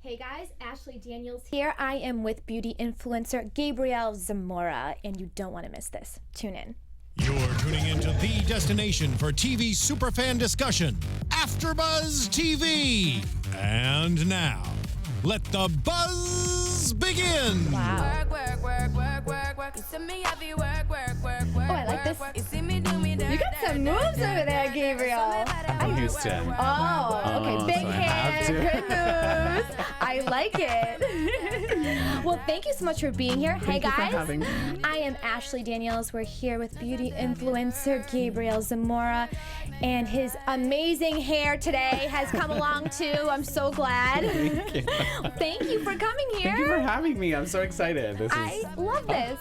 Hey guys, Ashley Daniels here. I am with beauty influencer Gabriel Zamora, and you don't want to miss this. Tune in. You're tuning into the destination for TV superfan discussion, AFTERBUZZ TV. And now, let the buzz begin. Wow. Oh, I like this. You got some moves over there, Gabriel. I'm from Houston. Oh, okay. Big so hands, good moves. I like it. Well, thank you so much for being here. Hey Thank you for guys, having me. I am Ashley Daniels. We're here with beauty influencer Gabriel Zamora, and his amazing hair today has come along too. I'm so glad. Thank you. Thank you for coming here. Thank you for having me. I'm so excited. I love this.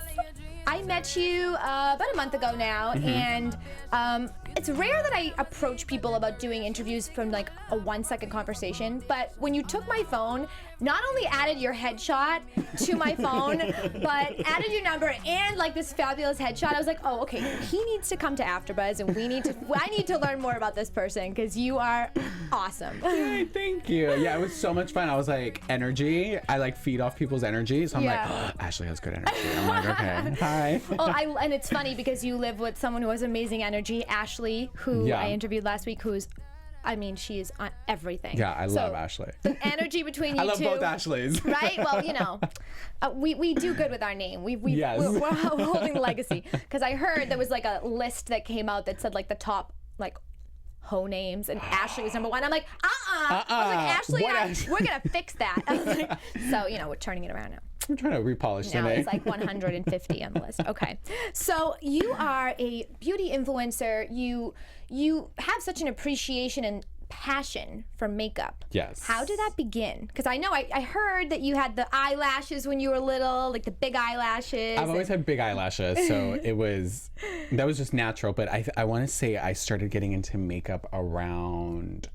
I met you about a month ago now, and it's rare that I approach people about doing interviews from like a 1-second conversation, but when you took my phone, not only added your headshot to my phone, but added your number and like this fabulous headshot, I was like, oh, okay, he needs to come to AFTERBUZZ, and I need to learn more about this person because you are awesome. Yay, thank you. Yeah, it was so much fun. I was like, energy. I like feed off people's energy, so I'm like, oh, Ashley has good energy. I'm like, okay, hi. And it's funny because you live with someone who has amazing energy, Ashley, who I interviewed last week, she is on everything. Yeah, I love Ashley. The energy between you two. I love both Ashleys. Right? Well, you know, we do good with our name. Yes. We're holding the legacy. Because I heard there was like a list that came out that said like the top like hoe names, and Ashley was number one. I'm like, I was like, Ashley, we're gonna fix that. I was like, so you know, we're turning it around now. I'm trying to repolish now today. it's like 150 on the list. Okay, so you are a beauty influencer. You have such an appreciation and passion for makeup. Yes. How did that begin? Because I know I heard that you had the eyelashes when you were little, like the big eyelashes. I've always had big eyelashes, so that was just natural. But I want to say I started getting into makeup around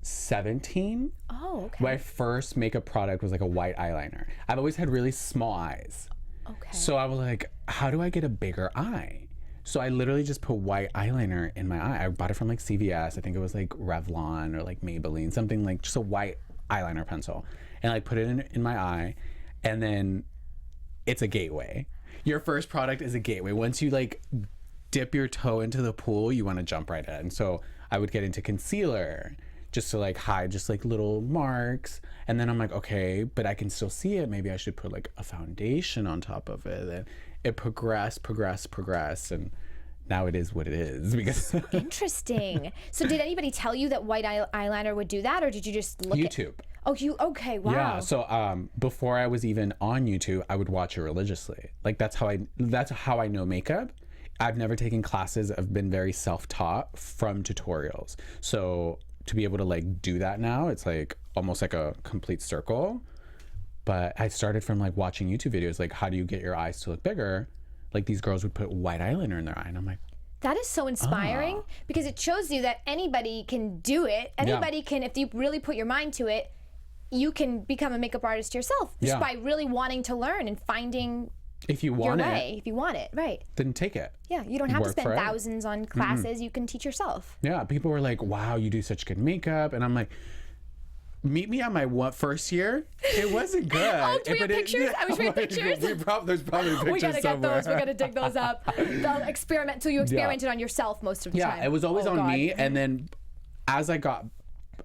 17. Oh, okay. My first makeup product was like a white eyeliner. I've always had really small eyes. Okay. So I was like, how do I get a bigger eye? So I literally just put white eyeliner in my eye. I bought it from like CVS. I think it was like Revlon or like Maybelline, something like just a white eyeliner pencil. And I put it in my eye, and then it's a gateway. Your first product is a gateway. Once you like dip your toe into the pool, you want to jump right in. So I would get into concealer just to like hide just like little marks. And then I'm like, okay, but I can still see it. Maybe I should put like a foundation on top of it. And it progressed. And now it is what it is. Because Interesting. So did anybody tell you that white eyeliner would do that, or did you just look YouTube. Okay, wow. Yeah, so before I was even on YouTube, I would watch it religiously. Like that's how I know makeup. I've never taken classes. I've been very self-taught from tutorials. So to be able to like do that now, it's like almost like a complete circle. But I started from like watching YouTube videos, like how do you get your eyes to look bigger? Like these girls would put white eyeliner in their eye, and I'm like, that is so inspiring because it shows you that anybody can do it. Anybody can, if you really put your mind to it, you can become a makeup artist yourself just by really wanting to learn and finding if you want your way. If you want it, right. Then take it. Yeah, you don't have to spend thousands on classes. You can teach yourself. Yeah, people were like, wow, you do such good makeup. And I'm like, meet me on my first year. It wasn't good. Oh, do we have pictures? I wish we had pictures. There's probably pictures We gotta somewhere. get those. We gotta dig those up. They'll experiment. So you experimented on yourself most of the time. Yeah, it was always on me. And then as I got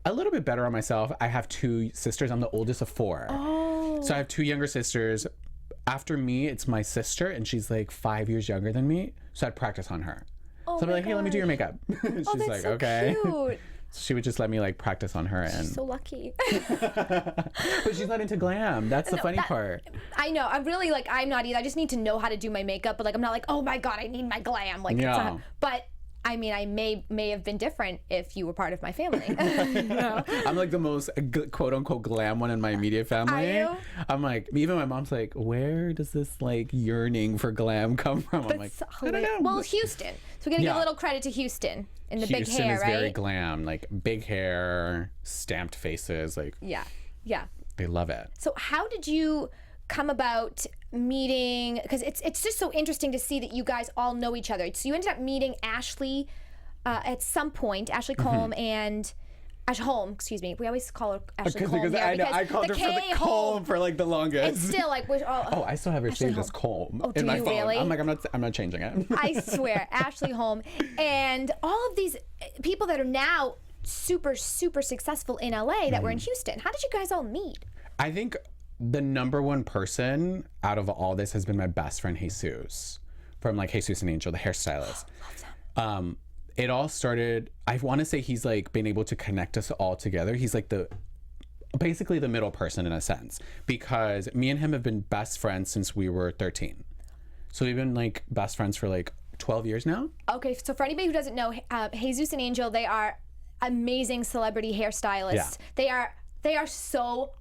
a little bit better on myself, I have 2 sisters. I'm the oldest of 4. Oh. So I have 2 younger sisters. After me, it's my sister, and she's like 5 years younger than me. So I'd practice on her. Oh, so I'd be like, hey, let me do your makeup. She's that's like, so okay. Cute. She would just let me like practice on her. And So lucky. but she's not into glam. That's the funny part. I know. I'm really like, I'm not either. I just need to know how to do my makeup, but like, I'm not like, oh my God, I need my glam. Like, it's not, but I mean, I may have been different if you were part of my family. You know? I'm like the most quote unquote glam one in my immediate family. Are you? I'm like, even my mom's like, where does this like yearning for glam come from? I'm like, I don't know. Well, Houston. So we gotta give a little credit to Houston and the big hair, right? Houston is very glam, like big hair, stamped faces, like yeah. They love it. So how did you come about meeting, because it's just so interesting to see that you guys all know each other. So you ended up meeting Ashley at some point, Ashley Colm, and Home, excuse me. We always call her Ashley Holm. Because I called her for the Colm for like the longest. It's still like oh, I still have her Ashley saved as Colm in my you phone. really? I'm like, I'm not changing it. I swear, Ashley Holm, and all of these people that are now super successful in LA that were in Houston. How did you guys all meet? I think the number one person out of all this has been my best friend Jesus, from like Jesus and Angel, the hairstylist. It all started, I want to say he's like been able to connect us all together. He's like basically the middle person in a sense, because me and him have been best friends since we were 13. So we've been like best friends for like 12 years now. Okay, so for anybody who doesn't know, Jesus and Angel, they are amazing celebrity hairstylists. Yeah. They are so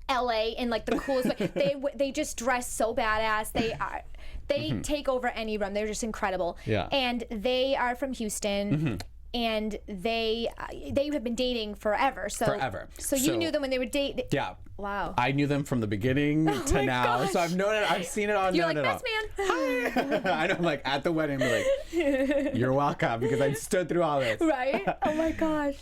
LA in like the coolest way. They just dress so badass. They take over any room. They're just incredible. Yeah. And they are from Houston. And they have been dating forever. So you knew them when they were dating. Yeah. Wow. I knew them from the beginning to now. Gosh. So I've known it. I've seen it all. You're known like, it best all. man. Hi. I know, like at the wedding, be like, you're welcome, because I stood through all this. Right? Oh my gosh.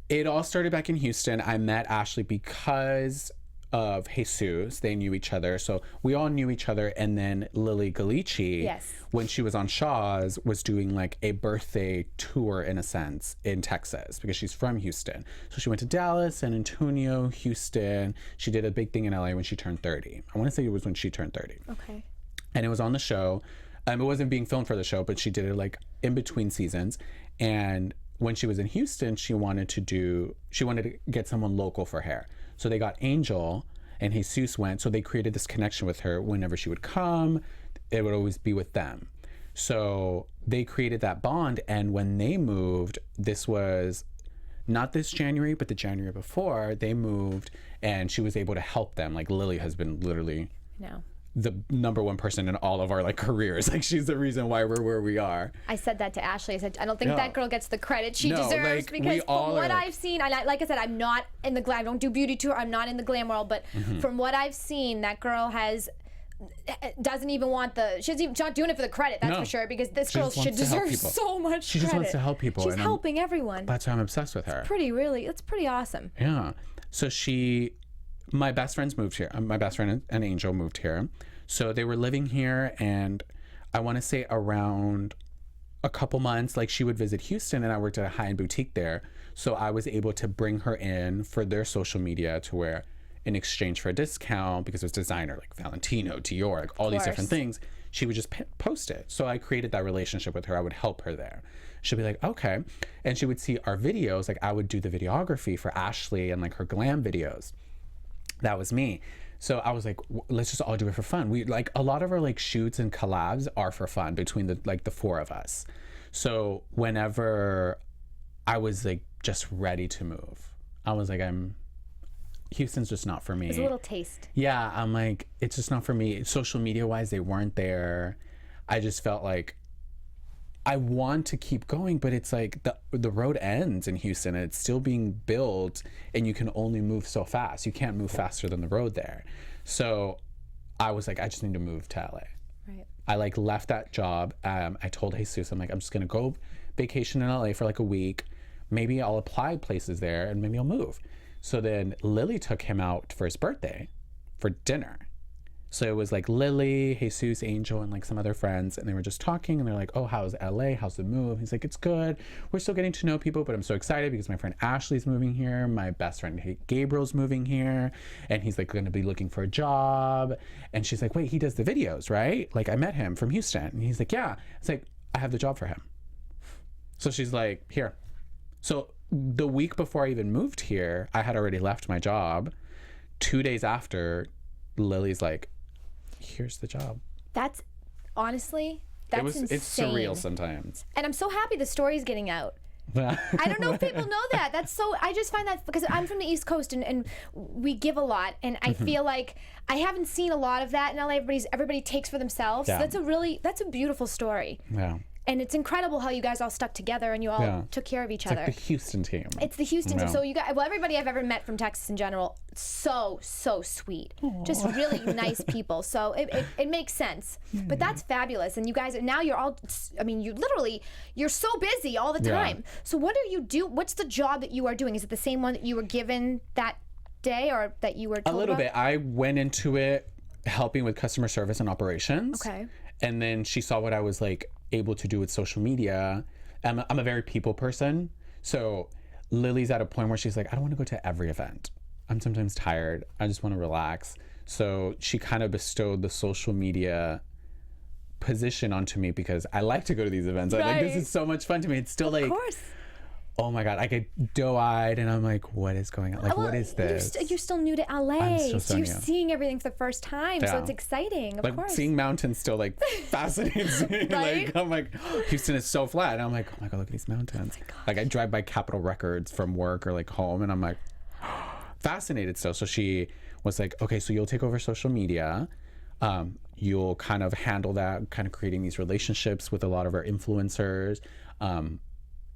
It all started back in Houston. I met Ashley because of Jesus. They knew each other. So we all knew each other. And then Lily Galici, Yes. when she was on Shaw's, was doing like a birthday tour in a sense in Texas, because she's from Houston. So she went to Dallas, San Antonio, Houston. She did a big thing in LA when she turned 30. I want to say it was when she turned 30. Okay. And it was on the show. It wasn't being filmed for the show, but she did it like in between seasons. And when she was in Houston, she wanted to get someone local for hair. So they got Angel, and Jesus went. So they created this connection with her. Whenever she would come, it would always be with them. So they created that bond. And when they moved, this was not this January, but the January before, they moved, and she was able to help them. Like Lily has been literally the number one person in all of our like careers. Like she's the reason why we're where we are. I said that to Ashley. I said, I don't think that girl gets the credit she deserves, like, because from what I've seen, and like I said, I'm not in the glam. I don't do beauty tour. I'm not in the glam world, but from what I've seen, that girl doesn't even want she's not doing it for the credit. That's for sure, because this girl should deserve so much credit. She just wants to help people. She's helping everyone. That's why I'm obsessed with her. It's pretty awesome. Yeah. So my best friends moved here. My best friend and Angel moved here. So they were living here, and I want to say around a couple months, like she would visit Houston, and I worked at a high-end boutique there. So I was able to bring her in for their social media to where, in exchange for a discount, because it was designer, like Valentino, Dior, like all these different things, she would just post it. So I created that relationship with her. I would help her there. She'd be like, okay. And she would see our videos. Like I would do the videography for Ashley and like her glam videos. That was me. So I was like, let's just all do it for fun. We like a lot of our like shoots and collabs are for fun between the four of us. So whenever I was like just ready to move, I was like, Houston's just not for me. It's a little taste. Yeah, I'm like, it's just not for me. Social media wise, they weren't there. I just felt like I want to keep going, but it's like the road ends in Houston, and it's still being built, and you can only move so fast. You can't move faster than the road there. So I was like, I just need to move to LA. Right. I like left that job. I told Jesus, I'm like, I'm just gonna go vacation in LA for like a week. Maybe I'll apply places there, and maybe I'll move. So then Lily took him out for his birthday for dinner. So it was like Lily, Jesus, Angel, and like some other friends, and they were just talking, and they're like, oh, how's LA? How's the move? He's like, it's good. We're still getting to know people, but I'm so excited because my friend Ashley's moving here. My best friend Gabriel's moving here, and he's like going to be looking for a job. And she's like, wait, he does the videos, right? Like I met him from Houston. And he's like, yeah. It's like, I have the job for him. So she's like, here. So the week before I even moved here, I had already left my job. 2 days after, Lily's like, here's the job. That's honestly, that's insane. It's surreal sometimes. And I'm so happy the story's getting out. I don't know if people know that. I just find that, because I'm from the East Coast, and we give a lot, and I feel like I haven't seen a lot of that in LA. Everybody takes for themselves. Yeah. That's a beautiful story. Yeah. And it's incredible how you guys all stuck together and you all took care of each other. Like the Houston team. It's the Houston team. So you guys, well, everybody I've ever met from Texas in general, so sweet. Aww. Just really nice people. So it makes sense. But that's fabulous. And you guys, now you're all, I mean, you're so busy all the time. So what do you do? What's the job that you are doing? Is it the same one that you were given that day or that you were told A little about? bit. I went into it helping with customer service and operations. Okay. And then she saw what I was like able to do with social media. I'm a very people person. So Lily's at a point where she's like, I don't want to go to every event. I'm sometimes tired. I just want to relax. So she kind of bestowed the social media position onto me because I like to go to these events. I'm like, this is so much fun to me. It's still like, of course. Oh my God, I get doe-eyed and I'm like, what is going on? Like, what is this? You're still new to LA. I'm still so you're seeing everything for the first time. So it's exciting, of course. Seeing mountains still like fascinates me. Right? Like, I'm like, Houston is so flat. And I'm like, oh my God, look at these mountains. Oh like I drive by Capitol Records from work or like home and I'm like, fascinated still. So she was like, okay, so you'll take over social media. You'll kind of handle that, kind of creating these relationships with a lot of our influencers.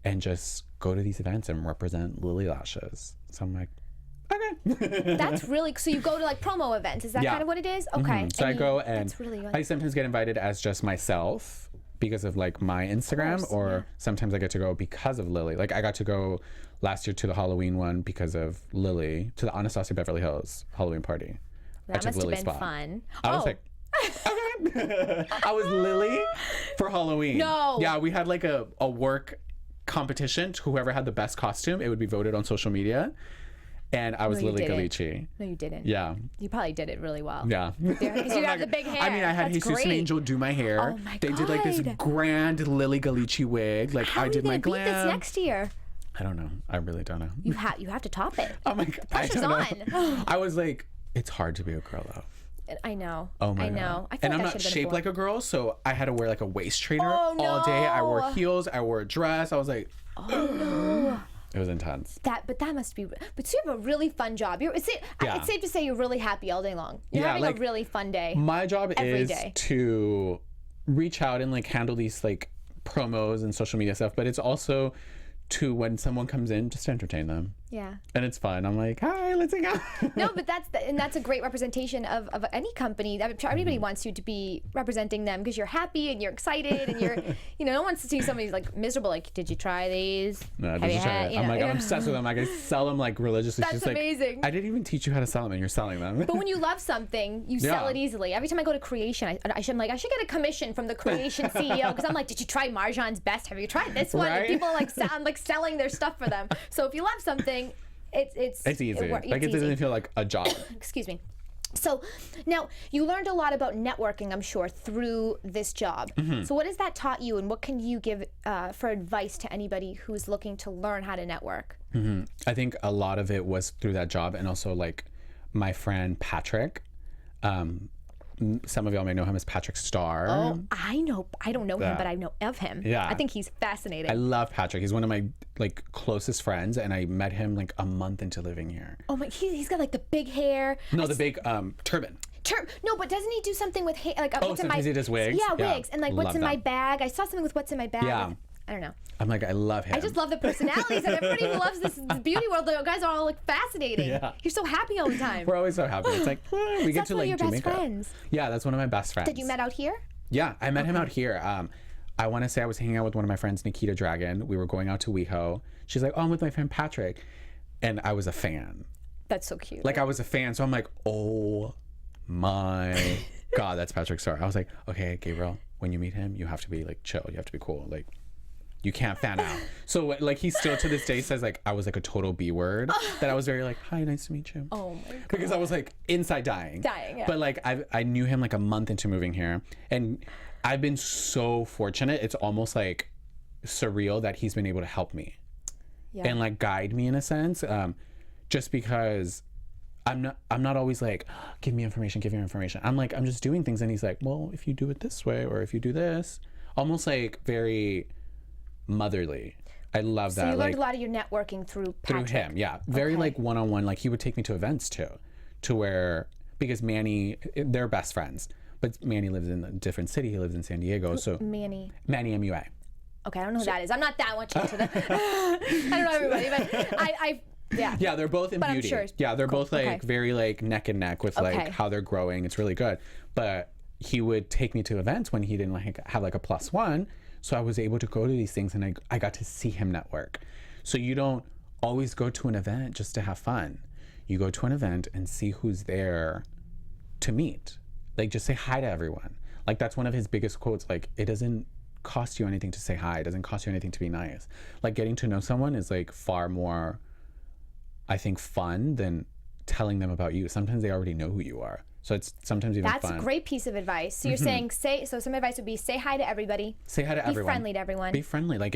And just go to these events and represent Lily Lashes. So I'm like, okay. That's really, so you go to like promo events. Is that kind of what it is? Okay. So I go and that's really I sometimes get invited as just myself because of like my Instagram, or sometimes I get to go because of Lily. Like I got to go last year to the Halloween one because of Lily, to the Anastasia Beverly Hills Halloween party. That must have been fun. I was like, okay. I was Lily for Halloween. No. Yeah, we had like a work competition. Whoever had the best costume, it would be voted on social media. And I was Lily Galici. No, you didn't. Yeah. You probably did it really well. Yeah. Because you have the big hair. I mean, I had That's Houston great. Angel do my hair. Oh my They did like this grand Lily Galici wig. Like I did my glam. Beat this next year? I don't know. I really don't know. You have to top it. Oh my God. The pressure's on. I was like, it's hard to be a girl though. I know. Oh my I know. God. I feel and like I'm I not should've been shaped born. like a girl, so I had to wear like a waist trainer Oh, no. all day. I wore heels. I wore a dress. I was like, oh no. It was intense. But that must be. But so you have a really fun job. It's safe to say you're really happy all day long. You're having a really fun day. My job every is day. to reach out and like handle these like promos and social media stuff, but it's also to when someone comes in, just to entertain them. Yeah. And it's fun. I'm like, hi, let's hang out. No, but that's a great representation of any company. I'm sure everybody wants you to be representing them because you're happy and you're excited and you're, no one wants to see somebody like miserable. Like, did you try these? No, did you try it? I'm like, I'm obsessed with them. Like, I sell them like religiously. That's She's like, amazing. I didn't even teach you how to sell them, and you're selling them. But when you love something, you sell it easily. Every time I go to creation, I should get a commission from the creation CEO because I'm like, did you try Marjan's Best? Have you tried this one? And people sound like selling their stuff for them. So if you love something, it's easy. Like it doesn't feel like a job. Excuse me. So now you learned a lot about networking, I'm sure, through this job. So what has that taught you, and what can you give for advice to anybody who's looking to learn how to network? I think a lot of it was through that job, and also like my friend Patrick. Some of y'all may know him as Patrick Starr. Oh, I know. I don't know him, but I know of him. Yeah. I think he's fascinating. I love Patrick. He's one of my like closest friends, and I met him like a month into living here. Oh my, he's got like the big hair. No, the big turban. No, but doesn't he do something with hair? Like what's in my? He does wigs. Yeah, wigs, and like what's in my bag. I saw something with what's in my bag. Yeah. I don't know. I'm like, I love him. I just love the personalities, and everybody who loves this beauty world, the guys are all like fascinating. Yeah. You're so happy all the time. We're always so happy. It's like we get to like your Jamaica. best friends. Yeah, that's one of my best friends. That you met out here? Yeah, I met him out here. I want to say I was hanging out with one of my friends, Nikita Dragon. We were going out to WeHo. She's like, oh, I'm with my friend Patrick. And I was a fan. That's so cute. Like, I was a fan. So I'm like, oh my God, that's Patrick Starr. I was like, okay, Gabriel, when you meet him, you have to be like chill. You have to be cool. Like, you can't fan out. So like he still to this day says like I was like a total B word. That I was very like, hi, nice to meet you. Oh my God. Because I was like inside dying. Yeah. But like I knew him like a month into moving here. And I've been so fortunate. It's almost like surreal that he's been able to help me. Yeah. And like guide me in a sense. Just because I'm not always like, give me information. I'm like, I'm just doing things, and he's like, well, if you do it this way, or if you do this, almost like very motherly. I love that. So you learned like, a lot of your networking through Patrick. Through him, yeah. Very like one-on-one. Like he would take me to events too, to where, because Manny, they're best friends, but Manny lives in a different city. He lives in San Diego. So Manny MUA. Okay, I don't know who that is. I'm not that much into the. I don't know everybody, but yeah, they're both in but beauty. I'm sure Yeah, they're cool. both like very like neck and neck with like how they're growing. It's really good. But he would take me to events when he didn't like have like a +1, so I was able to go to these things, and I got to see him network. So you don't always go to an event just to have fun. You go to an event and see who's there to meet. Like, just say hi to everyone. Like, that's one of his biggest quotes. Like, it doesn't cost you anything to say hi. It doesn't cost you anything to be nice. Like, getting to know someone is like far more, I think, fun than telling them about you. Sometimes they already know who you are. So it's sometimes even fun. That's a great piece of advice. So you're saying, so some advice would be say hi to everybody. Say hi to everyone. Be friendly to everyone. Be friendly. Like,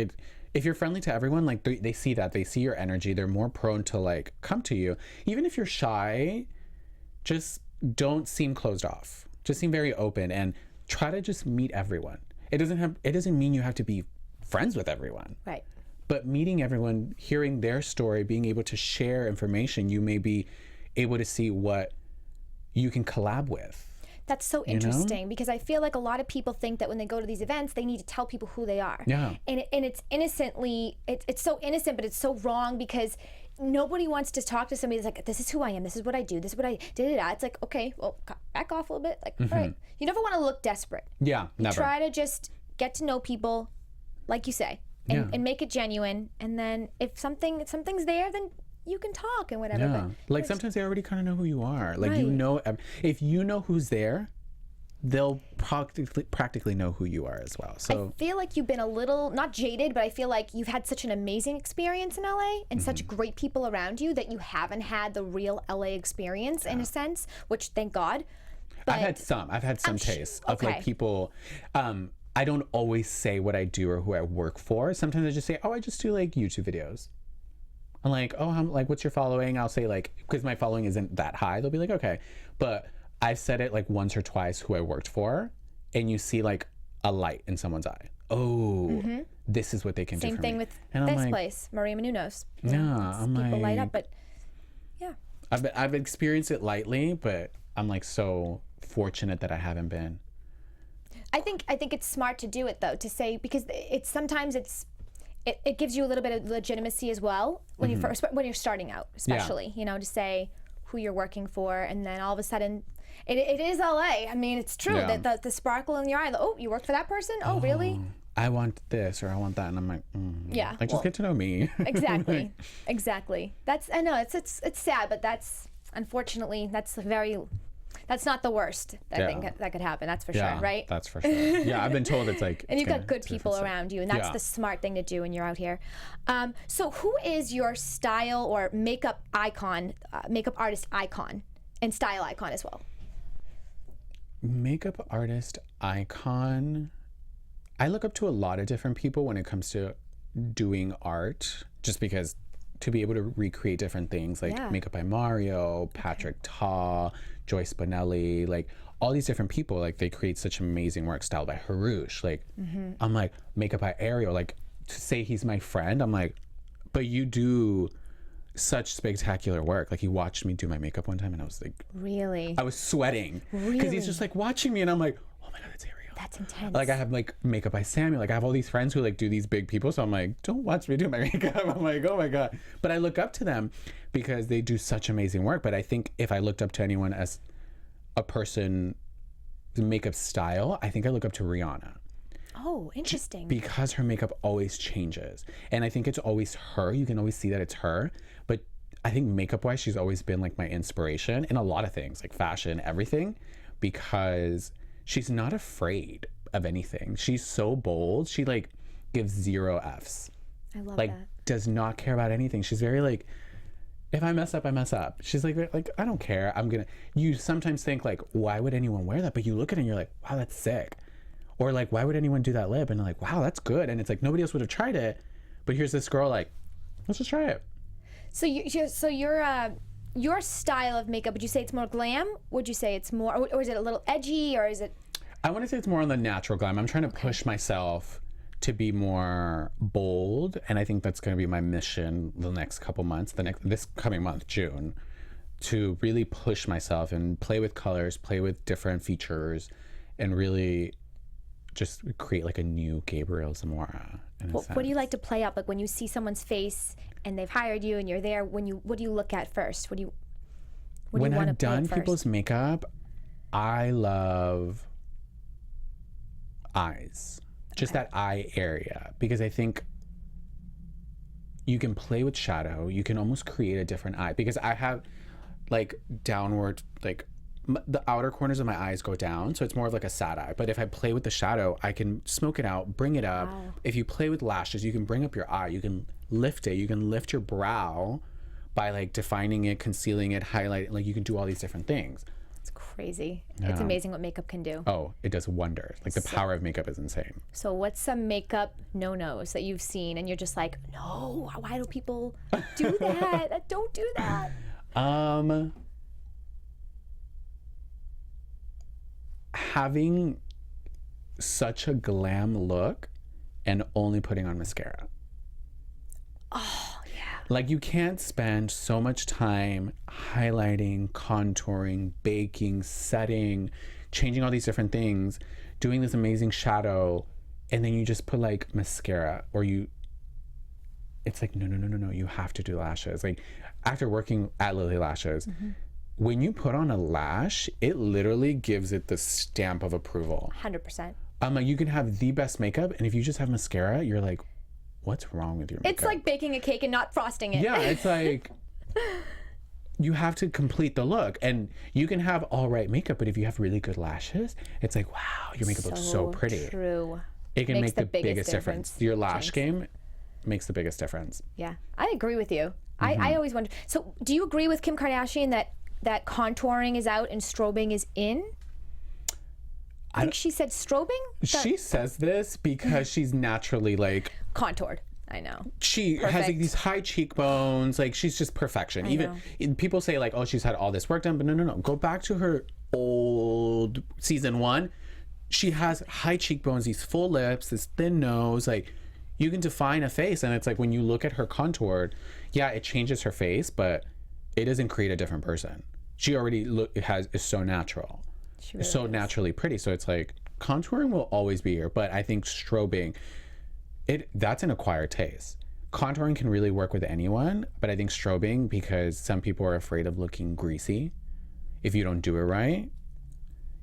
if you're friendly to everyone, like they see that. They see your energy. They're more prone to like come to you. Even if you're shy, just don't seem closed off. Just seem very open and try to just meet everyone. It doesn't mean you have to be friends with everyone. Right. But meeting everyone, hearing their story, being able to share information, you may be able to see what you can collab with. That's so interesting because I feel like a lot of people think that when they go to these events, they need to tell people who they are. Yeah. And it's innocently, it's so innocent, but it's so wrong because nobody wants to talk to somebody that's like, this is who I am, this is what I do, this is what I did. It's like, okay, well, back off a little bit. Like, all right. You never want to look desperate. Yeah, never. Try to just get to know people, like you say, and make it genuine. And then if something's there, then you can talk and whatever. Yeah. But like sometimes they already kind of know who you are. Like, right. you know, if you know who's there, they'll practically know who you are as well. So I feel like you've been a little, not jaded, but I feel like you've had such an amazing experience in LA and such great people around you that you haven't had the real LA experience in a sense, which thank God. But I've had some tastes of like people. I don't always say what I do or who I work for. Sometimes I just say, oh, I just do like YouTube videos. I'm like, oh, what's your following? I'll say like, because my following isn't that high. They'll be like, okay. But I've said it like once or twice who I worked for, and you see like a light in someone's eye. Oh, this is what they can do for me. Same thing with and this place, Maria Menounos. Yeah, I'm people like, light up, but yeah. I've experienced it lightly, but I'm like so fortunate that I haven't been. I think it's smart to do it though, to say, because it's sometimes it gives you a little bit of legitimacy as well when you're starting out, especially, you know, to say who you're working for, and then all of a sudden it is LA. I mean, it's true that the sparkle in your eye, oh, you work for that person? Oh, really? I want this or I want that, and I'm like, yeah, like, just get to know me. Exactly. Exactly. I know it's sad, but that's unfortunately that's not the worst I think that could happen. That's for sure, right? That's for sure. Yeah, I've been told it's like. And you've got good people around you, and that's the smart thing to do when you're out here. So who is your style or makeup icon, makeup artist icon, and style icon as well? Makeup artist icon. I look up to a lot of different people when it comes to doing art, just because to be able to recreate different things, like Makeup by Mario, Patrick Ta, Joyce Bonelli, like all these different people, like they create such amazing work. Style by Harush, like I'm like, Makeup by Ariel, like to say he's my friend, I'm like, but you do such spectacular work. Like he watched me do my makeup one time and I was like, really? I was sweating because he's just like watching me and I'm like, oh my God, that's Ariel. That's intense. Like I have like Makeup by Samuel. Like I have all these friends who like do these big people. So I'm like, don't watch me do my makeup. I'm like, oh my God. But I look up to them because they do such amazing work. But I think if I looked up to anyone as a person, makeup style, I think I look up to Rihanna. Oh, interesting. Because her makeup always changes. And I think it's always her. You can always see that it's her. But I think makeup wise, she's always been like my inspiration in a lot of things, like fashion, everything, because she's not afraid of anything. She's so bold. She like gives 0 Fs. I love like, that. Does not care about anything. She's very like, if I mess up, I mess up. She's like I don't care. You sometimes think like, why would anyone wear that? But you look at it and you're like, wow, that's sick. Or like, why would anyone do that lip? And like, wow, that's good. And it's like, nobody else would have tried it. But here's this girl like, let's just try it. So your style of makeup, would you say it's more glam? Would you say it's more, or is it a little edgy, or is it? I want to say it's more on the natural glam. I'm trying to push myself to be more bold, and I think that's going to be my mission the next couple months, this coming month, June, to really push myself and play with colors, play with different features, and really just create like a new Gabriel Zamora. What do you like to play up? Like when you see someone's face and they've hired you and you're there, what do you look at first? What do you when want to I've done people's makeup, I love eyes. Just that eye area, because I think you can play with shadow. You can almost create a different eye, because I have like downward, like the outer corners of my eyes go down, so it's more of like a sad eye. But if I play with the shadow, I can smoke it out, bring it up. Wow. If you play with lashes, you can bring up your eye. You can lift it. You can lift your brow by like defining it, concealing it, highlighting. Like you can do all these different things. It's crazy. Yeah. It's amazing what makeup can do. Oh, it does wonders. Like the power of makeup is insane. So what's some makeup no-nos that you've seen and you're just like, no, why do people do that? Don't do that. Having such a glam look and only putting on mascara. Oh, yeah. Like you can't spend so much time highlighting, contouring, baking, setting, changing all these different things, doing this amazing shadow, and then you just put like mascara, or it's like, no, you have to do lashes. Like after working at Lily Lashes, when you put on a lash, it literally gives it the stamp of approval. 100%. Like you can have the best makeup, and if you just have mascara, you're like, what's wrong with your makeup? It's like baking a cake and not frosting it. Yeah, it's like you have to complete the look, and you can have all right makeup, but if you have really good lashes, it's like, wow, your makeup looks so pretty. True. It can Makes make the biggest difference. Your lash game makes the biggest difference. Yeah, I agree with you. I always wonder. So, do you agree with Kim Kardashian that contouring is out and strobing is in? I think she said strobing? She says this because she's naturally like contoured. I know. She has like these high cheekbones. Like she's just perfection. Even people say like, oh, she's had all this work done, but no. Go back to her old season 1. She has high cheekbones, these full lips, this thin nose. Like you can define a face, and it's like when you look at her contoured, yeah, it changes her face, but it doesn't create a different person. She already is so natural. She really is naturally pretty. So it's like contouring will always be here, but I think strobing, that's an acquired taste. Contouring can really work with anyone, but I think strobing, because some people are afraid of looking greasy if you don't do it right.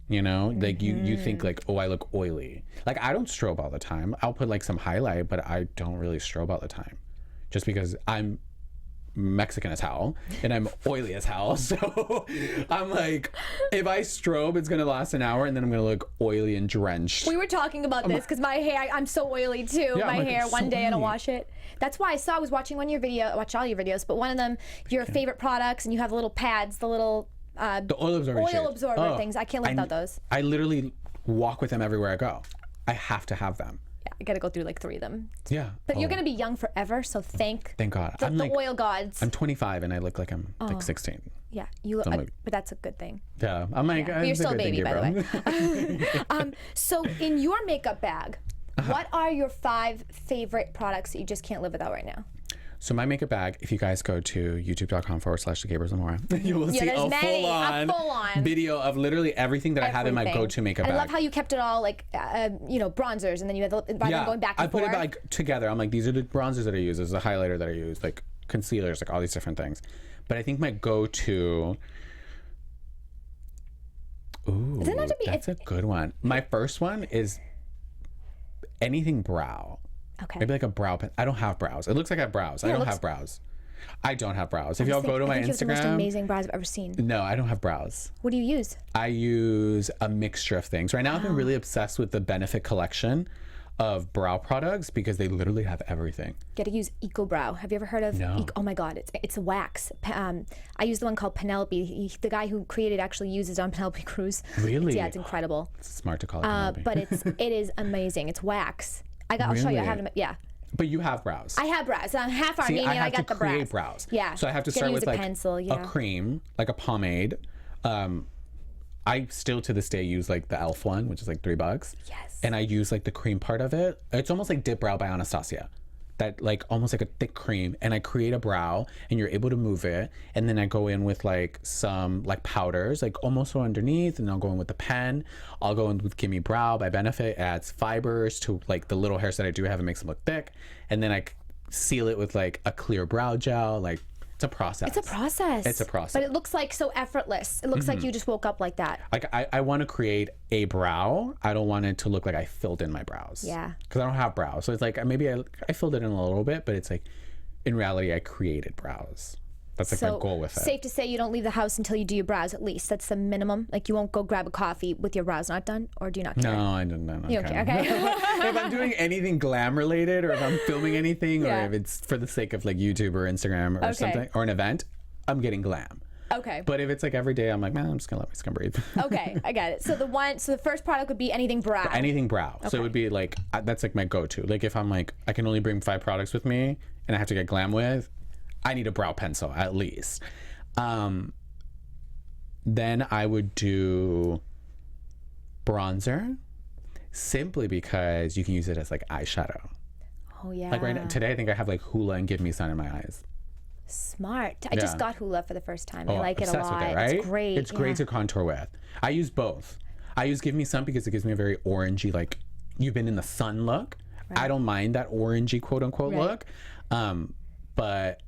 You know, like you think like, oh, I look oily. Like I don't strobe all the time. I'll put like some highlight, but I don't really strobe all the time, just because I'm Mexican as hell and I'm oily as hell. So I'm like, if I strobe, it's gonna last an hour and then I'm gonna look oily and drenched. We were talking about this because my hair, I'm so oily too. Yeah, my like, hair, one so day I don't oily. wash it. That's why I was watching one of your videos, I watch all your videos, but one of them, your favorite products, and you have the little pads, the little the oil absorber things. I can't live without those. I literally walk with them everywhere I go. I have to have them. Yeah, I gotta go through like 3 of them. Yeah. But you're gonna be young forever, so thank God. the oil gods. I'm 25 and I look like I'm like 16. Yeah, you look, So I'm like- but that's a good thing. Yeah. I'm like, But you're it's a still a good thing, baby, by the Gabriel. way. So in your makeup bag, what are your 5 favorite products that you just can't live without right now? So my makeup bag, if you guys go to youtube.com/Gabriel Zamora, you will see there's a many, full-on video of literally everything that I have in my go-to makeup And bag. I love how you kept it all like, bronzers, and then you had rather than going back and I put forth. it like together. I'm like, these are the bronzers that I use. This is the highlighter that I use, like concealers, like all these different things. But I think my go-to. Ooh, Doesn't have to be- that's a good one. My first one is anything brow. Okay. Maybe like a brow pen. I don't have brows. It looks like I have brows. I don't have brows. I don't have brows. If y'all go to my I think you have the most Instagram. amazing brows I've ever seen. No, I don't have brows. What do you use? I use a mixture of things. Right now, I've been really obsessed with the Benefit collection of brow products because they literally have everything. Gotta use Eco Brow. Have you ever heard of? No. Oh my God, it's a wax. I use the one called Penelope. The guy who created actually uses it on Penelope Cruz. Really? Yeah, it's incredible. It's smart to call it Penelope. But it is amazing. It's wax. I'll show you. I have them. Yeah. But you have brows. I have brows. I'm half See, Armenian. I have I got to the create brows. Yeah. So I have to Gotta start use with a like pencil, a cream, like a pomade. I still to this day use like the e.l.f. one, which is like $3. Yes. And I use like the cream part of it. It's almost like Dip Brow by Anastasia. that like almost like a thick cream, and I create a brow, and you're able to move it, and then I go in with like some like powders, like almost so underneath, and I'll go in with the pen. I'll go in with Gimme Brow by Benefit. It adds fibers to like the little hairs that I do have. It makes them look thick, and then I seal it with like a clear brow gel. Like, it's a process. It's a process. It's a process. But it looks like so effortless. It looks like you just woke up like that. Like, I want to create a brow. I don't want it to look like I filled in my brows. Yeah. Because I don't have brows. So it's like, maybe I filled it in a little bit, but it's like, in reality, I created brows. That's like my goal with it. Safe to say you don't leave the house until you do your brows at least. That's the minimum. Like, you won't go grab a coffee with your brows not done, or do you not care? No, I don't know. You don't care, okay. If I'm doing anything glam related, or if I'm filming anything, or if it's for the sake of like YouTube or Instagram or something, or an event, I'm getting glam. Okay. But if it's like every day, I'm like, man, I'm just gonna let my skin breathe. Okay, I get it. So the first product would be anything brow. Anything brow. Okay. So it would be like, that's like my go-to. Like, if I'm like, I can only bring 5 products with me and I have to get glam with, I need a brow pencil at least. Then I would do bronzer, simply because you can use it as like eyeshadow. Oh yeah. Like right now, today I think I have like Hoola and Give Me Sun in my eyes. Smart. I just got Hoola for the first time. I like it a Obsessed lot. with it, right? It's great. It's great to contour with. I use both. I use Give Me Sun because it gives me a very orangey, like you've been in the sun look. Right. I don't mind that orangey quote unquote look. But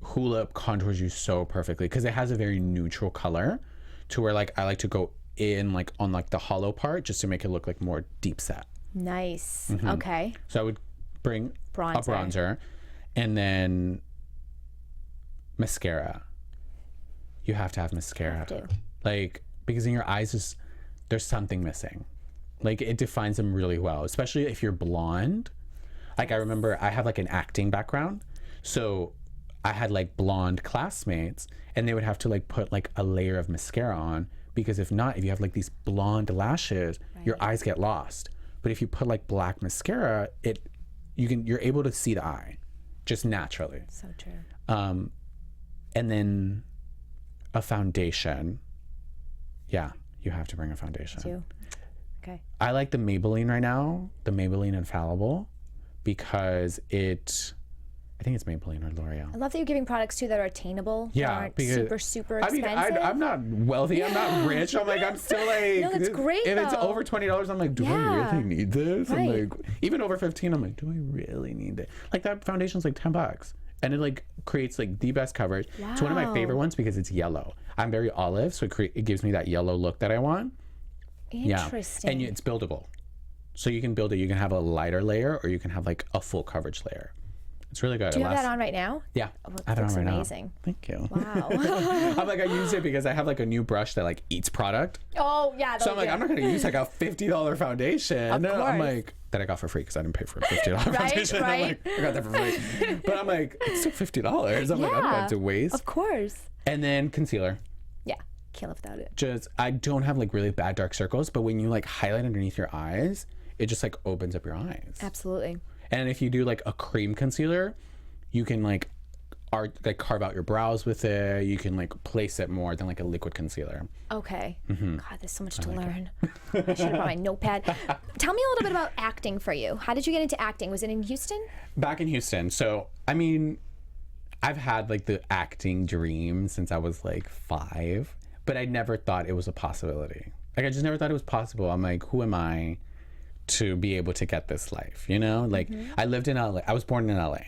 Hoola contours you so perfectly because it has a very neutral color, to where like I like to go in like on like the hollow part just to make it look like more deep set. Nice. Okay. So I would bring a bronzer, and then mascara. You have to have mascara. Have to. Like, because in your eyes there's something missing. Like, it defines them really well, especially if you're blonde. Like, I remember I have like an acting background, so I had like blonde classmates, and they would have to like put like a layer of mascara on, because if not, if you have like these blonde lashes, your eyes get lost. But if you put like black mascara, you're able to see the eye just naturally. So true. And then a foundation. Yeah, you have to bring a foundation. Too. Okay. I like the Maybelline right now, the Maybelline Infallible, because I think it's Maybelline or L'Oreal. I love that you're giving products too that are attainable. Yeah, that aren't because super expensive. I mean, I'm not wealthy. I'm not rich. I'm like, I'm still like. No, that's great. If it's though. over $20, I'm like, do I really need this? Right. I'm like, even over 15, I'm like, do I really need it? Like, that foundation's like $10, and it like creates like the best coverage. Wow. It's one of my favorite ones because it's yellow. I'm very olive, so it gives me that yellow look that I want. Interesting. Yeah, and it's buildable, so you can build it. You can have a lighter layer, or you can have like a full coverage layer. It's really good. Do you have that on right now? Yeah, oh, I have it on right amazing. now. Thank you. Wow. I'm like, I use it because I have like a new brush that like eats product. Oh yeah. So I'm like, I'm not gonna use like a $50 foundation. Of course. I'm like, that I got for free because I didn't pay for a $50 foundation. Right. I'm like, I got that for free. But I'm like, it's still $50. I'm like, I don't want to waste. Of course. And then concealer. Yeah. Can't live without it. Just, I don't have like really bad dark circles, but when you like highlight underneath your eyes, it just like opens up your eyes. Absolutely. And if you do like a cream concealer, you can like carve out your brows with it. You can like place it more than like a liquid concealer. Okay. God, there's so much to learn. I should have brought my notepad. Tell me a little bit about acting for you. How did you get into acting? Was it in Houston? Back in Houston. So, I mean, I've had like the acting dream since I was like 5, but I never thought it was a possibility. Like, I just never thought it was possible. I'm like, who am I to be able to get this life? You know, like I lived in LA. I was born in LA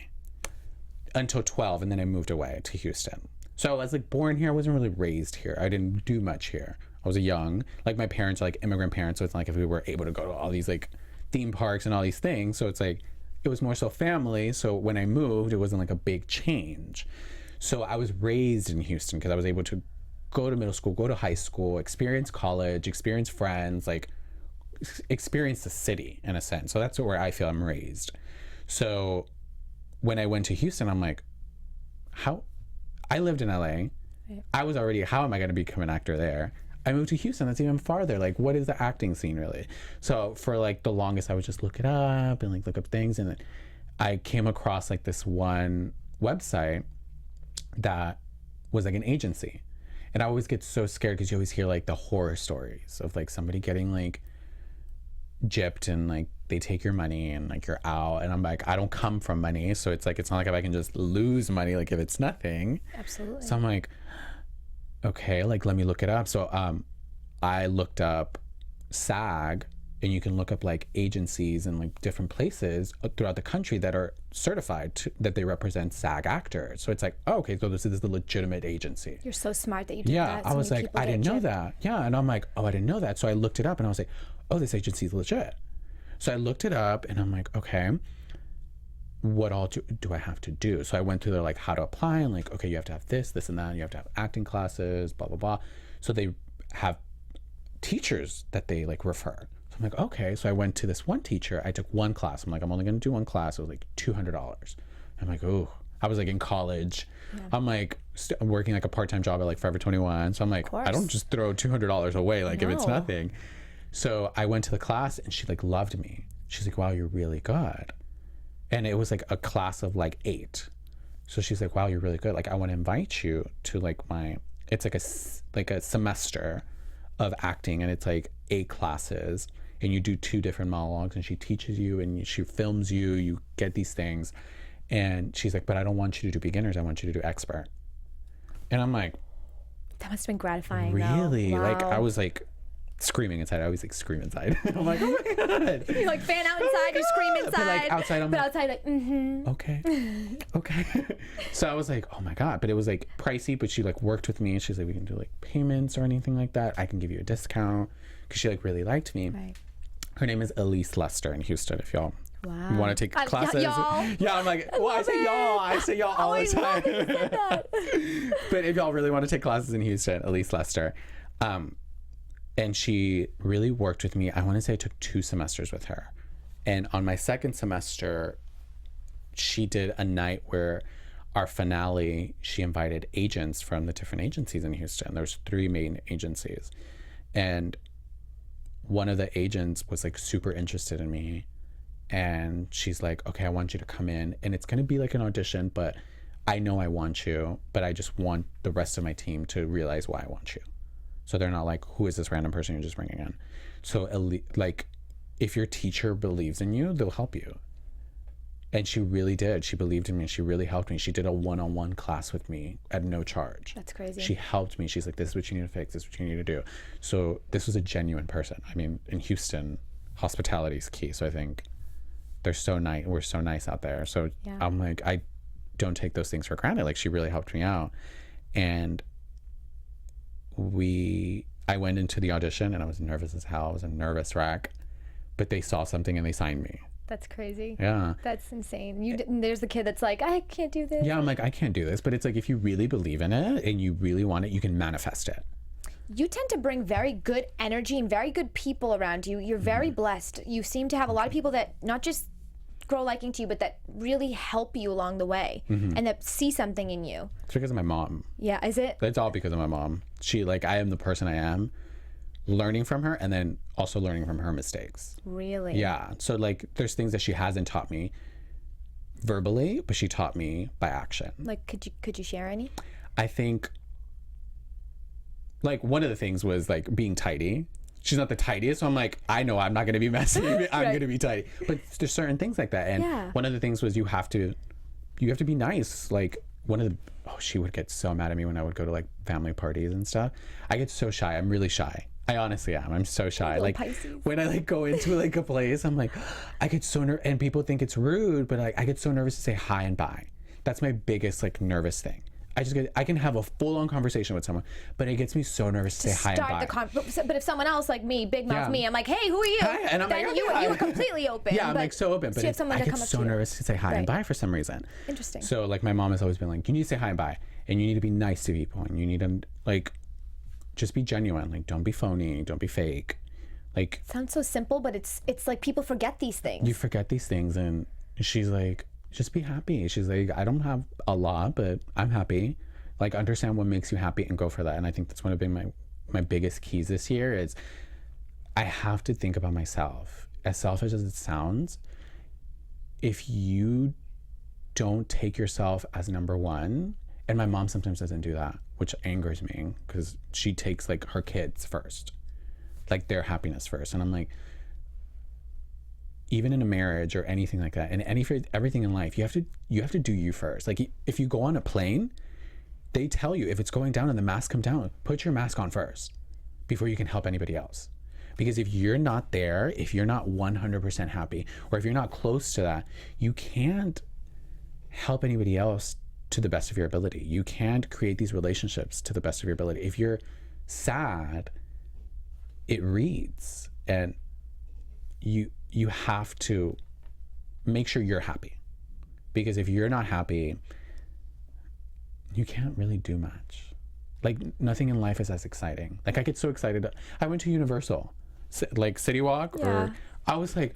until 12, and then I moved away to Houston. So I was like born here. I wasn't really raised here. I didn't do much here. I was young. Like, my parents are like immigrant parents, so it's not like if we were able to go to all these like theme parks and all these things. So it's like, it was more so family. So when I moved, it wasn't like a big change. So I was raised in Houston because I was able to go to middle school, go to high school, experience college, experience friends, like experience the city in a sense. So that's where I feel I'm raised. So when I went to Houston, I'm like, I lived in LA. I was already, how am I going to become an actor there? I moved to Houston, that's even farther. Like, what is the acting scene really? So for like the longest, I would just look it up and like look up things. And then I came across like this one website that was like an agency. And I always get so scared because you always hear like the horror stories of like somebody getting like gypped and like they take your money and like you're out. And I'm like, I don't come from money, so it's like, it's not like if I can just lose money, like if it's nothing. Absolutely. So I'm like, okay, like let me look it up. So I looked up SAG, and you can look up like agencies and like different places throughout the country that are certified that they represent SAG actors. So it's like, oh, okay, so this is the legitimate agency. You're so smart that you did Yeah, that. I was like, I didn't know that. Yeah, and I'm like, oh, I didn't know that. So I looked it up and I was like, oh, this agency is legit. So I looked it up and I'm like, okay, what all do I have to do? So I went through their like how to apply and like, okay, you have to have this, this and that. You have to have acting classes, blah, blah, blah. So they have teachers that they like refer. So I'm like, okay. So I went to this one teacher. I took one class. I'm like, I'm only going to do one class. It was like $200. I'm like, oh, I was like in college. Yeah. I'm like I'm working like a part-time job at like Forever 21. So I'm like, I don't just throw $200 away like if it's nothing. So I went to the class and she like loved me. She's like, wow, you're really good. And it was like a class of like 8. So she's like, wow, you're really good. Like, I want to invite you to like it's like a semester of acting, and it's like 8 classes, and you do 2 different monologues, and she teaches you and she films you, you get these things. And she's like, but I don't want you to do beginners, I want you to do expert. And I'm like, that must have been gratifying. Really? Wow. Like, I was like screaming inside. I always like scream inside. I'm like, oh my God. You like fan out inside, you scream inside. But like outside, I'm like, outside, like, okay. Okay. So I was like, oh my God. But it was like pricey, but she like worked with me and she's like, we can do like payments or anything like that. I can give you a discount, because she like really liked me. Right. Her name is Elise Lester in Houston, if y'all want to take classes. Y'all. Yeah, I'm like, well, I say y'all. I say y'all all the time. But if y'all really want to take classes in Houston, Elise Lester. And she really worked with me. I want to say I took 2 semesters with her. And on my second semester, she did a night where our finale, she invited agents from the different agencies in Houston. There's 3 main agencies. And one of the agents was like super interested in me. And she's like, okay, I want you to come in. And it's going to be like an audition, but I know I want you, but I just want the rest of my team to realize why I want you. So they're not like, who is this random person you're just bringing in? So like, if your teacher believes in you, they'll help you. And she really did. She believed in me. She really helped me. She did a one-on-one class with me at no charge. That's crazy. She helped me. She's like, this is what you need to fix. This is what you need to do. So this was a genuine person. I mean, in Houston, hospitality is key. So I think they're so nice. We're so nice out there. So yeah. I'm like, I don't take those things for granted. Like, she really helped me out. And I went into the audition and I was nervous as hell. I was a nervous wreck, but they saw something and they signed me. That's crazy. Yeah. That's insane. There's the kid that's like, I can't do this. Yeah, I'm like, I can't do this. But it's like, if you really believe in it and you really want it, you can manifest it. You tend to bring very good energy and very good people around you. You're very blessed. You seem to have a lot of people that not just grow liking to you, but that really help you along the way and that see something in you. It's because of my mom. Yeah, is it? It's all because of my mom. She, like, I am the person I am, learning from her and then also learning from her mistakes. Really? Yeah. So like, there's things that she hasn't taught me verbally, but she taught me by action. Like, could you share any? I think, like, one of the things was like being tidy. She's not the tidiest, so I'm like, I know I'm not going to be messy. I'm going to be tidy. But there's certain things like that. And one of the things was you have to be nice. Like, she would get so mad at me when I would go to like family parties and stuff. I get so shy. I'm really shy. I honestly am. I'm so shy. Like, Pisces. When I like go into like a place, I'm like, I get so nervous, and people think it's rude, but like, I get so nervous to say hi and bye. That's my biggest like nervous thing. I can have a full-on conversation with someone, but it gets me so nervous to say hi and bye. But if someone else like me, big mouth me, I'm like, hey, who are you? Hi. And I'm then like, you were completely open. Yeah, I'm like so open, but I get so nervous to say hi and bye for some reason. Interesting. So like, my mom has always been like, you need to say hi and bye, and you need to be nice to people, and you need to like just be genuine. Like, don't be phony, don't be fake. Like, it sounds so simple, but it's like people forget these things. You forget these things, and she's like, just be happy. She's like, I don't have a lot, but I'm happy. Like, understand what makes you happy and go for that. And I think that's one of my biggest keys this year is I have to think about myself. As selfish as it sounds, if you don't take yourself as number one, and my mom sometimes doesn't do that, which angers me because she takes like her kids first, like their happiness first. And I'm like, even in a marriage or anything like that, and everything in life, you have to do you first. Like if you go on a plane, they tell you if it's going down and the mask come down, put your mask on first before you can help anybody else. Because if you're not there, if you're not 100% happy, or if you're not close to that, you can't help anybody else to the best of your ability. You can't create these relationships to the best of your ability. If you're sad, it reads, and you have to make sure you're happy. Because if you're not happy, you can't really do much. Like, nothing in life is as exciting. Like, I get so excited. I went to Universal, like City Walk, or I was like,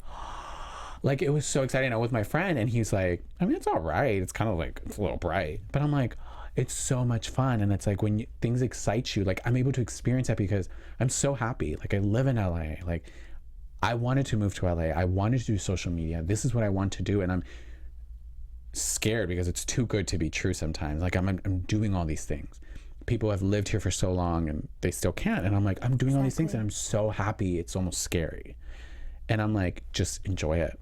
it was so exciting. I was with my friend, and he's like, I mean, it's all right. It's kind of like, it's a little bright. But I'm like, it's so much fun. And it's like, when things excite you, like, I'm able to experience that because I'm so happy. Like, I live in LA. Like, I wanted to move to LA. I wanted to do social media. This is what I want to do. And I'm scared because it's too good to be true sometimes. Like, I'm doing all these things. People have lived here for so long and they still can't. And I'm like, I'm doing all these things and I'm so happy. It's almost scary. And I'm like, just enjoy it.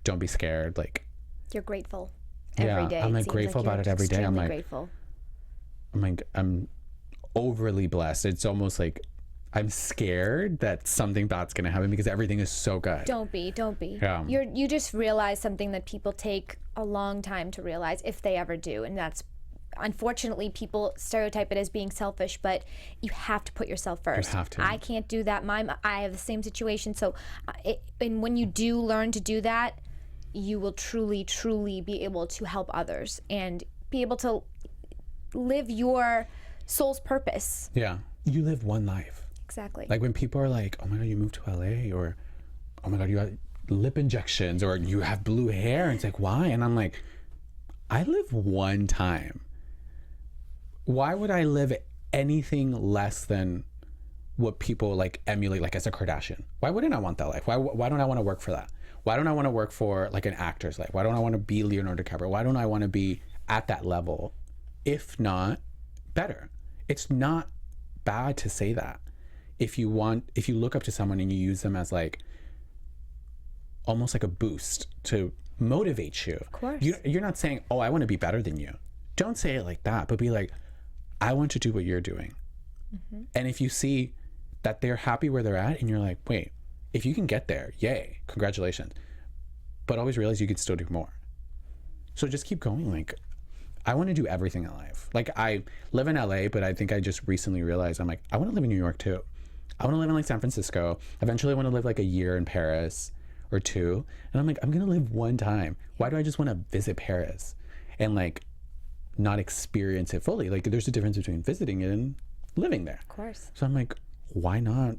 Don't be scared. Like, you're grateful every day. I'm like grateful about it every day. I'm like grateful. I'm overly blessed. It's almost like I'm scared that something bad's gonna happen because everything is so good. Don't be. Yeah. You just realize something that people take a long time to realize, if they ever do, and that's, unfortunately, people stereotype it as being selfish, but you have to put yourself first. You have to. I can't do that. I have the same situation. So, and when you do learn to do that, you will truly, truly be able to help others and be able to live your soul's purpose. Yeah. You live one life. Exactly. Like, when people are like, oh my God, you moved to LA, or oh my God, you got lip injections, or you have blue hair. And it's like, why? And I'm like, I live one time. Why would I live anything less than what people like emulate, like as a Kardashian? Why wouldn't I want that life? Why don't I want to work for that? Why don't I want to work for like an actor's life? Why don't I want to be Leonardo DiCaprio? Why don't I want to be at that level, if not better? It's not bad to say that. If you look up to someone and you use them as like almost like a boost to motivate you. Of course. You're not saying, oh, I want to be better than you. Don't say it like that, but be like, I want to do what you're doing. Mm-hmm. And if you see that they're happy where they're at and you're like, wait, if you can get there, yay, congratulations. But always realize you can still do more. So just keep going. Like, I want to do everything in life. Like, I live in LA, but I think I just recently realized, I'm like, I want to live in New York too. I want to live in like San Francisco. Eventually I want to live like a year in Paris or 2. And I'm like, I'm going to live one time. Why do I just want to visit Paris and like not experience it fully? Like, there's a difference between visiting it and living there. Of course. So I'm like, why not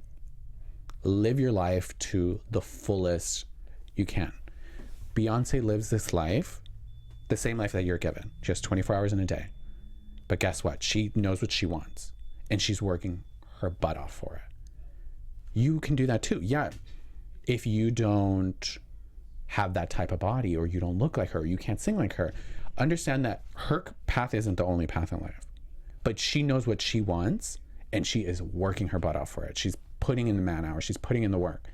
live your life to the fullest you can? Beyonce lives this life, the same life that you're given, just 24 hours in a day. But guess what? She knows what she wants and she's working her butt off for it. You can do that too. Yeah. If you don't have that type of body, or you don't look like her, you can't sing like her, understand that her path isn't the only path in life, but she knows what she wants and she is working her butt off for it. She's putting in the man hours. She's putting in the work.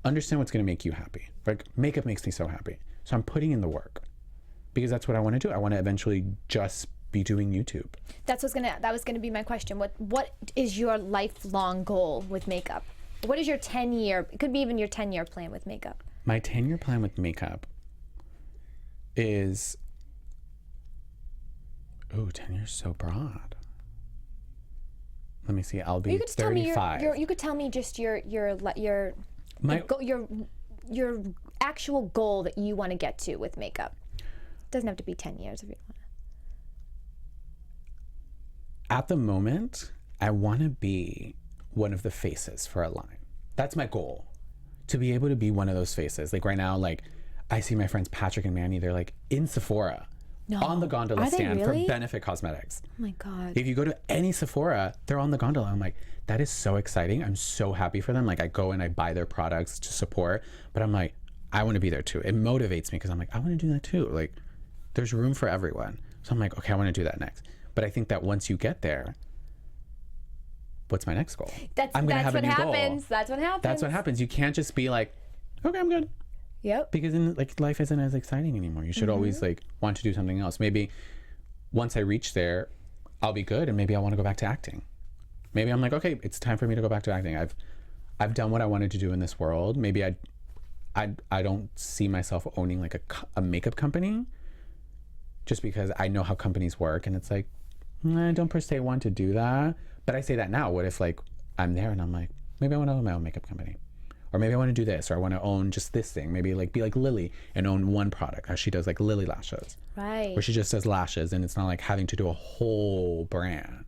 Understand what's going to make you happy. Like, makeup makes me so happy. So I'm putting in the work because that's what I want to do. I want to eventually just be doing YouTube. That was gonna be my question. What is your lifelong goal with makeup? What is your 10-year, it could be even your 10-year plan with makeup? My 10-year plan with makeup is, 10 years so broad. Let me see. I'll be 35. You could tell me just your actual goal that you want to get to with makeup. It doesn't have to be 10 years if you want. At the moment, I want to be one of the faces for a line. That's my goal, to be able to be one of those faces. Like, right now, like, I see my friends Patrick and Manny, they're like in Sephora. No. On the gondola stand for Benefit Cosmetics. Oh my God. If you go to any Sephora, they're on the gondola. I'm like, that is so exciting. I'm so happy for them. Like, I go and I buy their products to support, but I'm like, I want to be there too. It motivates me because I'm like, I want to do that too. Like, there's room for everyone. So I'm like, okay, I want to do that next. But I think that once you get there, what's my next goal? That's what happens. That's what happens. That's what happens. You can't just be like, okay, I'm good. Yep. Because life isn't as exciting anymore. You should always like want to do something else. Maybe once I reach there, I'll be good, and maybe I want to go back to acting. Maybe I'm like, okay, it's time for me to go back to acting. I've done what I wanted to do in this world. Maybe I don't see myself owning like a makeup company, just because I know how companies work, and it's like, I don't per se want to do that. But I say that now. What if like I'm there and I'm like, maybe I want to own my own makeup company, or maybe I want to do this, or I want to own just this thing. Maybe like be like Lily and own one product, how she does like Lily lashes, right? Where she just does lashes, and it's not like having to do a whole brand,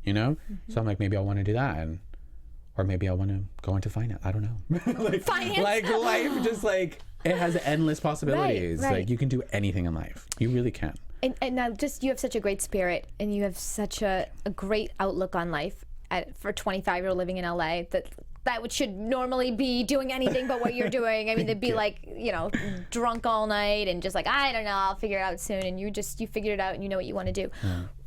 you know. So I'm like, maybe I want to do that, or maybe I want to go into finance. I don't know. Like, finance. Like life, just like it has endless possibilities. Right. Like you can do anything in life. You really can. And now, just you have such a great spirit, and you have such a great outlook on life. For a 25-year-old living in LA, that should normally be doing anything but what you're doing. I mean, they'd be like, you know, drunk all night and just like, I don't know, I'll figure it out soon. And you figured it out, and you know what you want to do.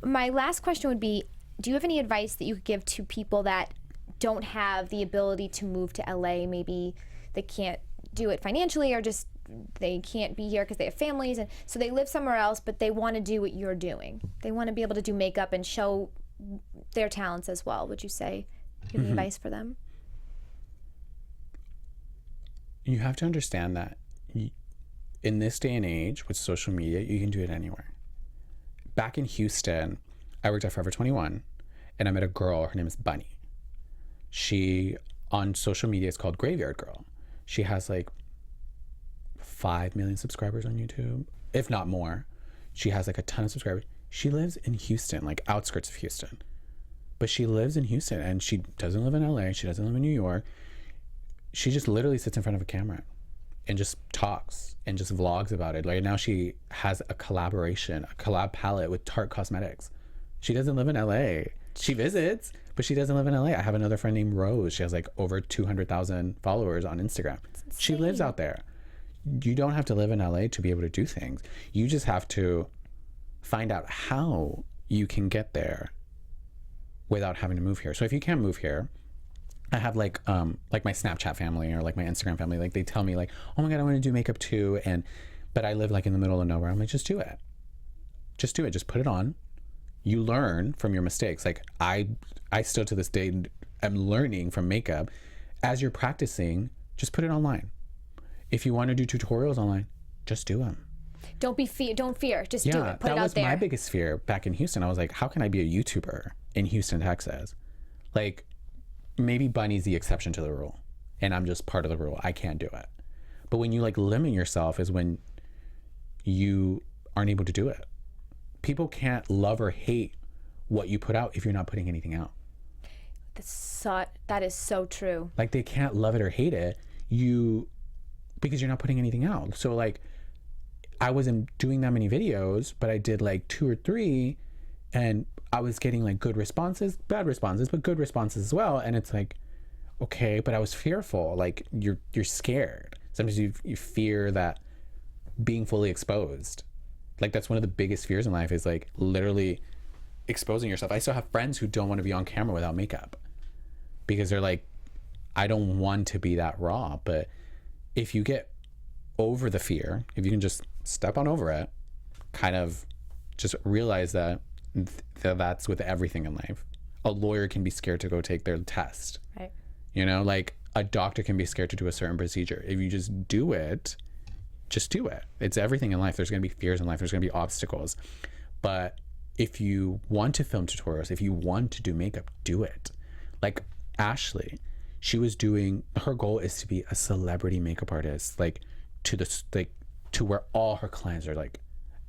My last question would be, do you have any advice that you could give to people that don't have the ability to move to LA? Maybe they can't do it financially, or just they can't be here because they have families, and so they live somewhere else, but they want to do what you're doing. They want to be able to do makeup and show their talents as well. Would you say you have any advice for them? You have to understand that in this day and age with social media, you can do it anywhere. Back in Houston, I worked at Forever 21, and I met a girl. Her name is Bunny. She, on social media, is called Graveyard Girl. She has like 5 million subscribers on YouTube, if not more. She has like a ton of subscribers. She lives in Houston, like outskirts of Houston. But she lives in Houston, and she doesn't live in LA. She doesn't live in New York. She just literally sits in front of a camera and just talks and just vlogs about it. Like now she has a collab palette with Tarte Cosmetics. She doesn't live in LA. She visits, but she doesn't live in LA. I have another friend named Rose. She has like over 200,000 followers on Instagram. She lives out there. You don't have to live in LA to be able to do things. You just have to find out how you can get there without having to move here. So if you can't move here, I have like my Snapchat family or like my Instagram family, like they tell me like, oh my God, I want to do makeup too. But I live like in the middle of nowhere. I'm like, just do it. Just do it. Just put it on. You learn from your mistakes. Like I still to this day am learning from makeup. As you're practicing, just put it online. If you want to do tutorials online, just do them. Don't fear. Just do it. Put it out there. That was my biggest fear back in Houston. I was like, how can I be a YouTuber in Houston, Texas? Like, maybe Bunny's the exception to the rule, and I'm just part of the rule. I can't do it. But when you like limit yourself is when you aren't able to do it. People can't love or hate what you put out if you're not putting anything out. That is so true. Like they can't love it or hate it because you're not putting anything out. So like I wasn't doing that many videos, but I did like 2 or 3, and I was getting like good responses, bad responses, but good responses as well. And it's like, okay, but I was fearful. Like you're scared. Sometimes you fear that being fully exposed. Like that's one of the biggest fears in life is like literally exposing yourself. I still have friends who don't want to be on camera without makeup because they're like, I don't want to be that raw. But if you get over the fear, if you can just step on over it, kind of just realize that that's with everything in life. A lawyer can be scared to go take their test. Right. You know, like a doctor can be scared to do a certain procedure. If you just do it, just do it. It's everything in life. There's going to be fears in life. There's going to be obstacles. But if you want to film tutorials, if you want to do makeup, do it. Like Ashley, her goal is to be a celebrity makeup artist, like to where all her clients are like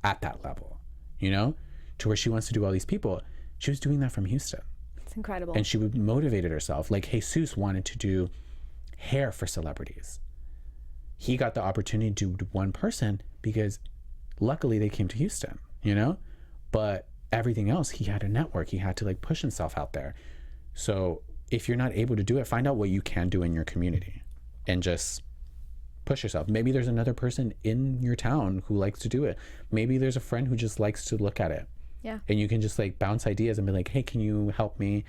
at that level, you know, to where she wants to do all these people. She was doing that from Houston. It's incredible. And she motivated herself. Like Jesus wanted to do hair for celebrities. He got the opportunity to do one person because luckily they came to Houston, you know, but everything else, he had a network. He had to like push himself out there. So if you're not able to do it, find out what you can do in your community and just push yourself. Maybe there's another person in your town who likes to do it. Maybe there's a friend who just likes to look at it. Yeah. And you can just like bounce ideas and be like, hey, can you help me?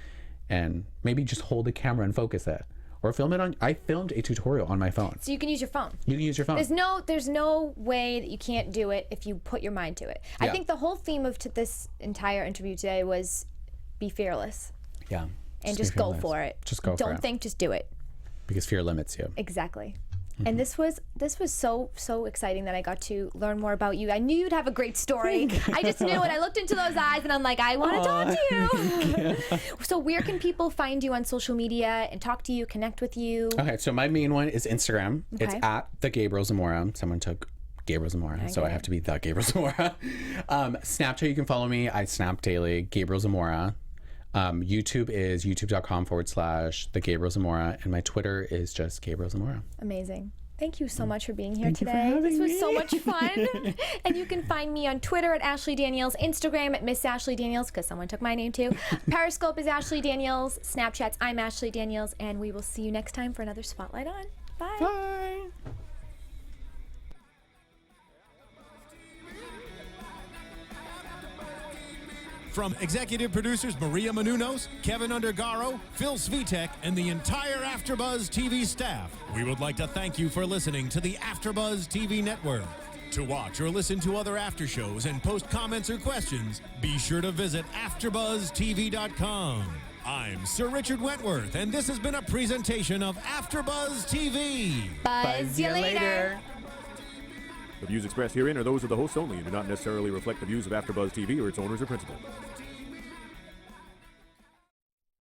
And maybe just hold the camera and focus it. or film it on. I filmed a tutorial on my phone. So you can use your phone. You can use your phone. There's no way that you can't do it if you put your mind to it. I think the whole theme of this entire interview today was be fearless. Yeah. And just go for it. Just go for it. Don't think, just do it. Because fear limits you. Exactly. And this was so exciting that I got to learn more about you. I knew you'd have a great story. I just knew it. I looked into those eyes and I'm like, I want to talk to you. So where can people find you on social media and talk to you, connect with you? Okay, so my main one is Instagram. Okay. It's at the Gabriel Zamora. Someone took Gabriel Zamora, so I have to be the Gabriel Zamora. Snapchat, you can follow me. I snap daily, Gabriel Zamora. YouTube is youtube.com/the Gabriel Zamora, and my Twitter is just Gabriel Zamora. Amazing. Thank you so much for being here Thank you for today. having This was me. so much fun. And you can find me on Twitter at Ashley Daniels, Instagram at Miss Ashley Daniels, because someone took my name too. Periscope is Ashley Daniels, Snapchat's I'm Ashley Daniels, and we will see you next time for another Spotlight On. Bye. Bye. From executive producers Maria Menounos, Kevin Undergaro, Phil Svitek, and the entire AfterBuzz TV staff, we would like to thank you for listening to the AfterBuzz TV network. To watch or listen to other after shows and post comments or questions, be sure to visit AfterBuzzTV.com. I'm Sir Richard Wentworth, and this has been a presentation of AfterBuzz TV. Buzz you later. The views expressed herein are those of the hosts only and do not necessarily reflect the views of AfterBuzz TV or its owners or principals.